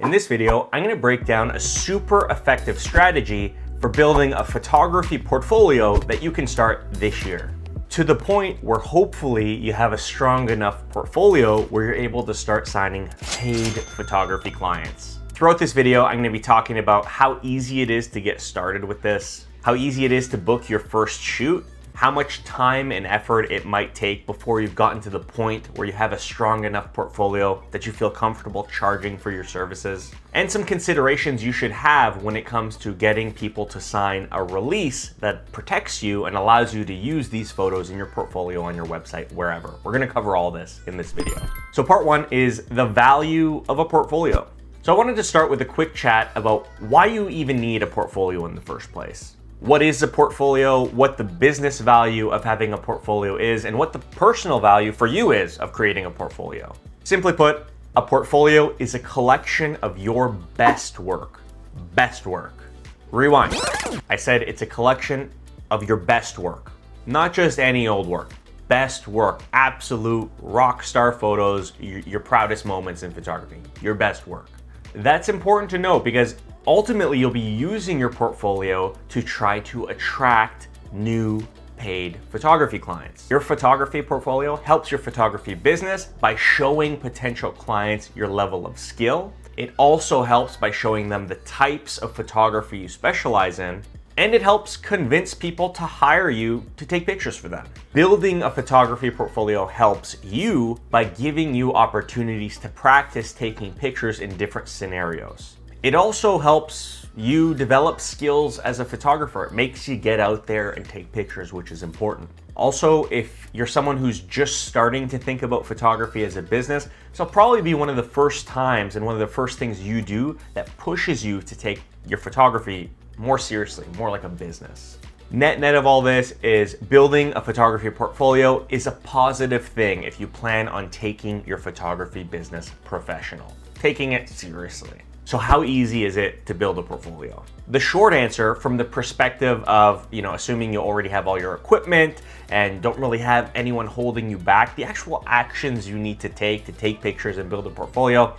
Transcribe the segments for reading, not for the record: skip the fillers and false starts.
In this video, I'm going to break down a super effective strategy for building a photography portfolio that you can start this year, to the point where hopefully you have a strong enough portfolio where you're able to start signing paid photography clients. Throughout this video, I'm going to be talking about how easy it is to get started with this, how easy it is to book your first shoot, how much time and effort it might take before you've gotten to the point where you have a strong enough portfolio that you feel comfortable charging for your services, and some considerations you should have when it comes to getting people to sign a release that protects you and allows you to use these photos in your portfolio on your website, wherever. We're going to cover all this in this video. So part one is the value of a portfolio. So I wanted to start with a quick chat about why you even need a portfolio in the first place. What is a portfolio, what the business value of having a portfolio is, and what the personal value for you is of creating a portfolio. Simply put, a portfolio is a collection of your best work. Best work. Rewind. I said it's a collection of your best work, not just any old work. Best work, absolute rock star photos, your proudest moments in photography, your best work. That's important to note because ultimately you'll be using your portfolio to try to attract new paid photography clients. Your photography portfolio helps your photography business by showing potential clients your level of skill. It also helps by showing them the types of photography you specialize in, and it helps convince people to hire you to take pictures for them. Building a photography portfolio helps you by giving you opportunities to practice taking pictures in different scenarios. It also helps you develop skills as a photographer. It makes you get out there and take pictures, which is important. Also, if you're someone who's just starting to think about photography as a business, this will probably be one of the first times and one of the first things you do that pushes you to take your photography more seriously, more like a business. Net of all this is building a photography portfolio is a positive thing if you plan on taking your photography business professional, taking it seriously. So how easy is it to build a portfolio? The short answer, from the perspective of, assuming you already have all your equipment and don't really have anyone holding you back, the actual actions you need to take pictures and build a portfolio,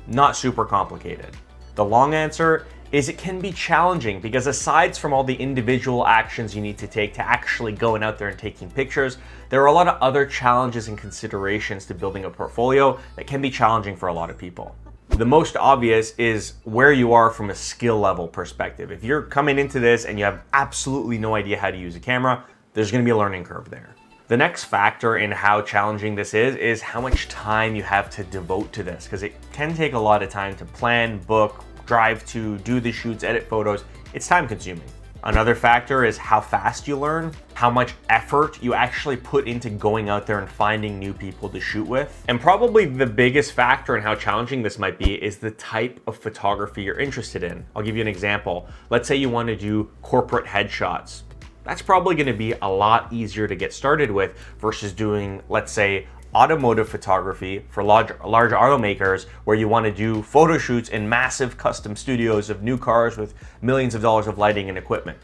not super complicated. The long answer is it can be challenging because aside from all the individual actions you need to take to actually going out there and taking pictures, there are a lot of other challenges and considerations to building a portfolio that can be challenging for a lot of people. The most obvious is where you are from a skill level perspective. If you're coming into this and you have absolutely no idea how to use a camera, there's going to be a learning curve there. The next factor in how challenging this is how much time you have to devote to this, because it can take a lot of time to plan, book, drive to, do the shoots, edit photos. It's time consuming. Another factor is how fast you learn, how much effort you actually put into going out there and finding new people to shoot with. And probably the biggest factor in how challenging this might be is the type of photography you're interested in. I'll give you an example. Let's say you want to do corporate headshots. That's probably going to be a lot easier to get started with versus doing, let's say, automotive photography for large automakers where you want to do photo shoots in massive custom studios of new cars with millions of dollars of lighting and equipment.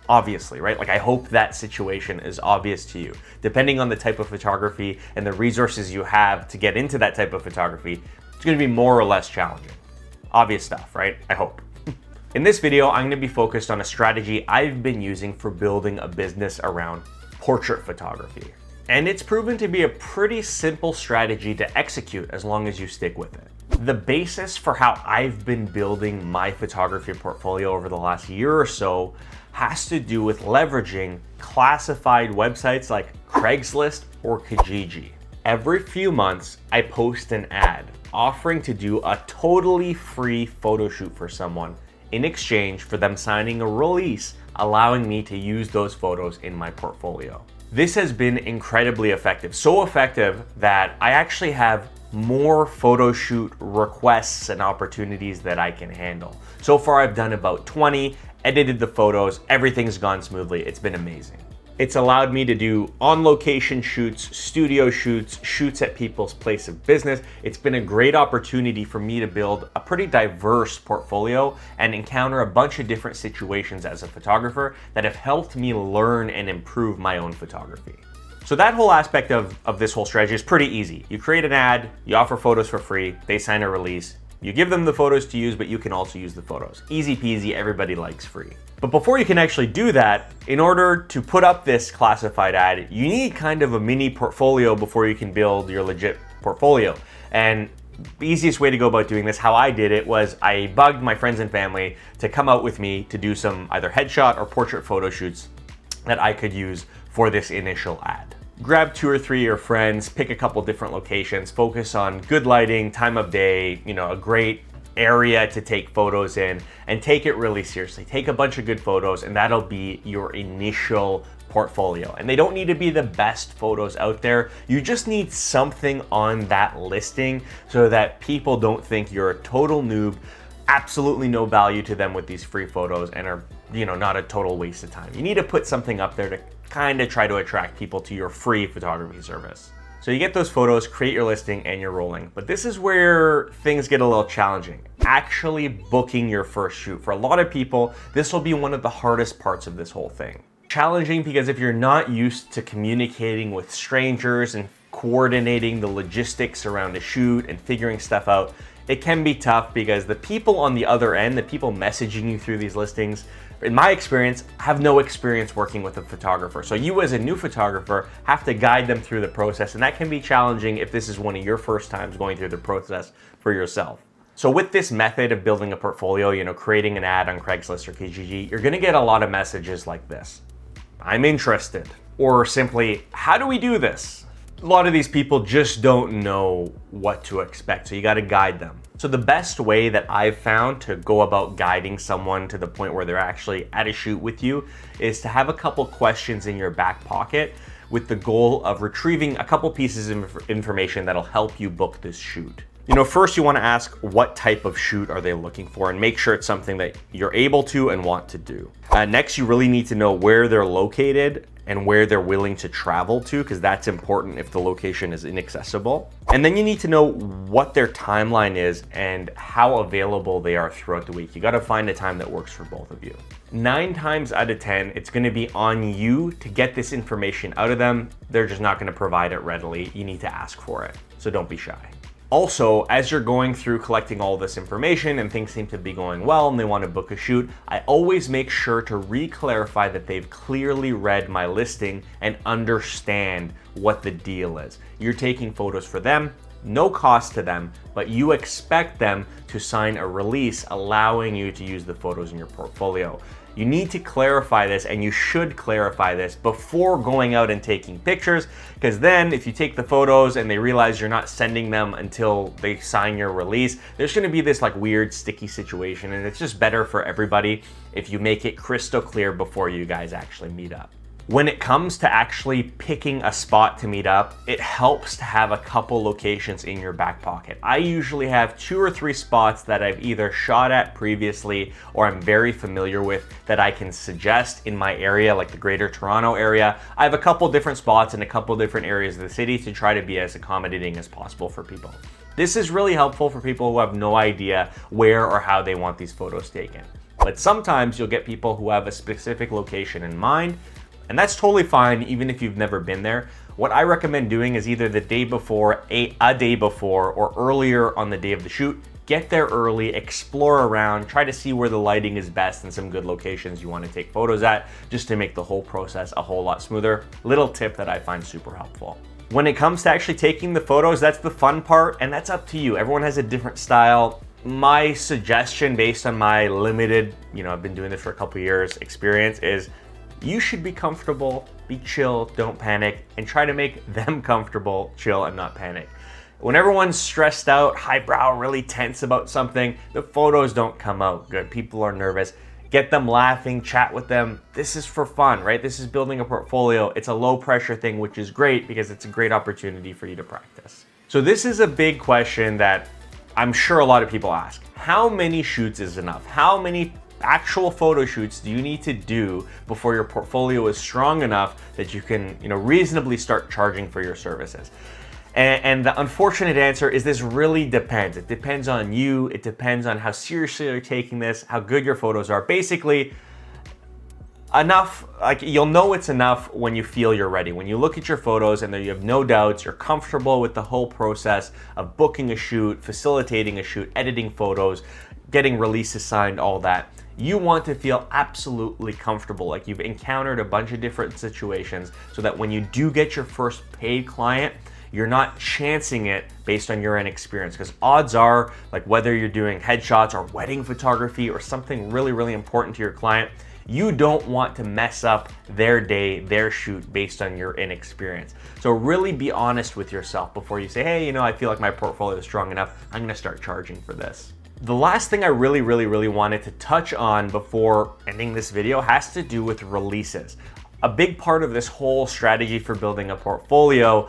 Obviously, right? Like, I hope that situation is obvious to you. Depending on the type of photography and the resources you have to get into that type of photography, it's going to be more or less challenging. Obvious stuff, right? I hope. In this video, I'm going to be focused on a strategy I've been using for building a business around portrait photography. And it's proven to be a pretty simple strategy to execute as long as you stick with it. The basis for how I've been building my photography portfolio over the last year or so has to do with leveraging classified websites like Craigslist or Kijiji. Every few months, I post an ad offering to do a totally free photo shoot for someone in exchange for them signing a release allowing me to use those photos in my portfolio. This has been incredibly effective. So effective that I actually have more photo shoot requests and opportunities that I can handle. So far, I've done about 20, edited the photos, everything's gone smoothly. It's been amazing. It's allowed me to do on-location shoots, studio shoots, shoots at people's place of business. It's been a great opportunity for me to build a pretty diverse portfolio and encounter a bunch of different situations as a photographer that have helped me learn and improve my own photography. So that whole aspect of this whole strategy is pretty easy. You create an ad, you offer photos for free, they sign a release, You give them the photos to use, but you can also use the photos. Easy peasy, everybody likes free. But before you can actually do that, in order to put up this classified ad, you need kind of a mini portfolio before you can build your legit portfolio. And the easiest way to go about doing this, how I did it, was I bugged my friends and family to come out with me to do some either headshot or portrait photo shoots that I could use for this initial ad. Grab 2 or 3 of your friends, pick a couple different locations, focus on good lighting, time of day, a great area to take photos in, and take it really seriously. Take a bunch of good photos, and that'll be your initial portfolio. And they don't need to be the best photos out there. You just need something on that listing so that people don't think you're a total noob, absolutely no value to them with these free photos, and are, not a total waste of time. You need to put something up there to kind of try to attract people to your free photography service. So you get those photos, create your listing, and you're rolling. But this is where things get a little challenging. Actually booking your first shoot. For a lot of people, this will be one of the hardest parts of this whole thing. Challenging because if you're not used to communicating with strangers and coordinating the logistics around a shoot and figuring stuff out, it can be tough because the people on the other end, the people messaging you through these listings, in my experience, have no experience working with a photographer. So you as a new photographer have to guide them through the process, and that can be challenging if this is one of your first times going through the process for yourself. So with this method of building a portfolio, creating an ad on Craigslist or Kijiji, you're gonna get a lot of messages like this. I'm interested. Or simply, how do we do this? A lot of these people just don't know what to expect, so you gotta guide them. So the best way that I've found to go about guiding someone to the point where they're actually at a shoot with you is to have a couple questions in your back pocket with the goal of retrieving a couple pieces of information that'll help you book this shoot. First you wanna ask what type of shoot are they looking for, and make sure it's something that you're able to and want to do. Next, you really need to know where they're located and where they're willing to travel to, because that's important if the location is inaccessible. And then you need to know what their timeline is and how available they are throughout the week. You gotta find a time that works for both of you. 9 times out of 10, it's gonna be on you to get this information out of them. They're just not gonna provide it readily. You need to ask for it, so don't be shy. Also, as you're going through collecting all this information and things seem to be going well and they want to book a shoot, I always make sure to re-clarify that they've clearly read my listing and understand what the deal is. You're taking photos for them, no cost to them, but you expect them to sign a release allowing you to use the photos in your portfolio. You need to clarify this, and you should clarify this before going out and taking pictures, because then if you take the photos and they realize you're not sending them until they sign your release, there's gonna be this weird sticky situation, and it's just better for everybody if you make it crystal clear before you guys actually meet up. When it comes to actually picking a spot to meet up, it helps to have a couple locations in your back pocket. I usually have 2 or 3 spots that I've either shot at previously or I'm very familiar with that I can suggest in my area, like the Greater Toronto area. I have a couple different spots in a couple different areas of the city to try to be as accommodating as possible for people. This is really helpful for people who have no idea where or how they want these photos taken. But sometimes you'll get people who have a specific location in mind, and that's totally fine even if you've never been there. What I recommend doing is either the day before, a day before, or earlier on the day of the shoot. Get there early, explore around, try to see where the lighting is best and some good locations you want to take photos at, just to make the whole process a whole lot smoother. Little tip that I find super helpful. When it comes to actually taking the photos, that's the fun part, and that's up to you. Everyone has a different style. My suggestion based on my limited, I've been doing this for a couple years experience, is you should be comfortable, be chill, don't panic, and try to make them comfortable, chill, and not panic. When everyone's stressed out, highbrow, really tense about something, the photos don't come out good. People are nervous. Get them laughing, chat with them. This is for fun, right? This is building a portfolio. It's a low pressure thing, which is great because it's a great opportunity for you to practice. So this is a big question that I'm sure a lot of people ask. How many shoots is enough? How many actual photo shoots do you need to do before your portfolio is strong enough that you can, reasonably start charging for your services? And the unfortunate answer is this really depends. It depends on you. It depends on how seriously you're taking this, how good your photos are. Basically, enough, like you'll know it's enough when you feel you're ready. When you look at your photos and then you have no doubts, you're comfortable with the whole process of booking a shoot, facilitating a shoot, editing photos, getting releases signed, all that. You want to feel absolutely comfortable, like you've encountered a bunch of different situations, so that when you do get your first paid client, you're not chancing it based on your inexperience. Because odds are, like whether you're doing headshots or wedding photography or something really, really important to your client, you don't want to mess up their day, their shoot based on your inexperience. So really be honest with yourself before you say, hey, you know, I feel like my portfolio is strong enough, I'm gonna start charging for this. The last thing I really wanted to touch on before ending this video has to do with releases. A big part of this whole strategy for building a portfolio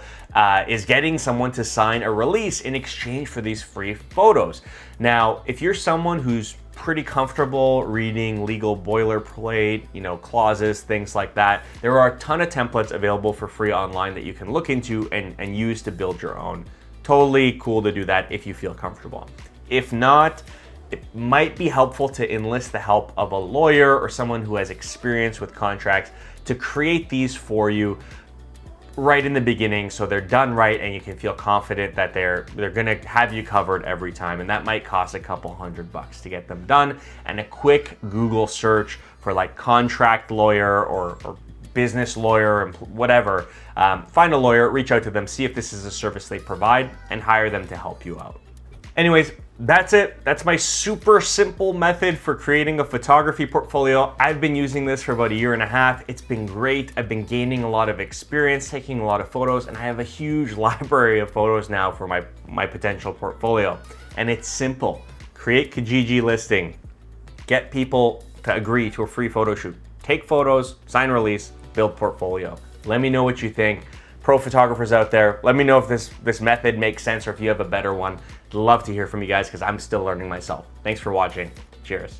is getting someone to sign a release in exchange for these free photos. Now, if you're someone who's pretty comfortable reading legal boilerplate, you know, clauses, things like that, there are a ton of templates available for free online that you can look into and use to build your own. Totally cool to do that if you feel comfortable. If not, it might be helpful to enlist the help of a lawyer or someone who has experience with contracts to create these for you right in the beginning, so they're done right and you can feel confident that they're gonna have you covered every time. And that might cost a couple $100 to get them done. And a quick Google search for like contract lawyer or business lawyer and whatever, find a lawyer, reach out to them, see if this is a service they provide, and hire them to help you out. Anyways, that's it. That's my super simple method for creating a photography portfolio. I've been using this for about 1.5 years. It's been great. I've been gaining a lot of experience, taking a lot of photos, and I have a huge library of photos now for my potential portfolio. And it's simple. Create Kijiji listing. Get people to agree to a free photo shoot. Take photos, sign release, build portfolio. Let me know what you think. Pro photographers out there, let me know if this method makes sense or if you have a better one. I'd love to hear from you guys because I'm still learning myself. Thanks for watching. Cheers.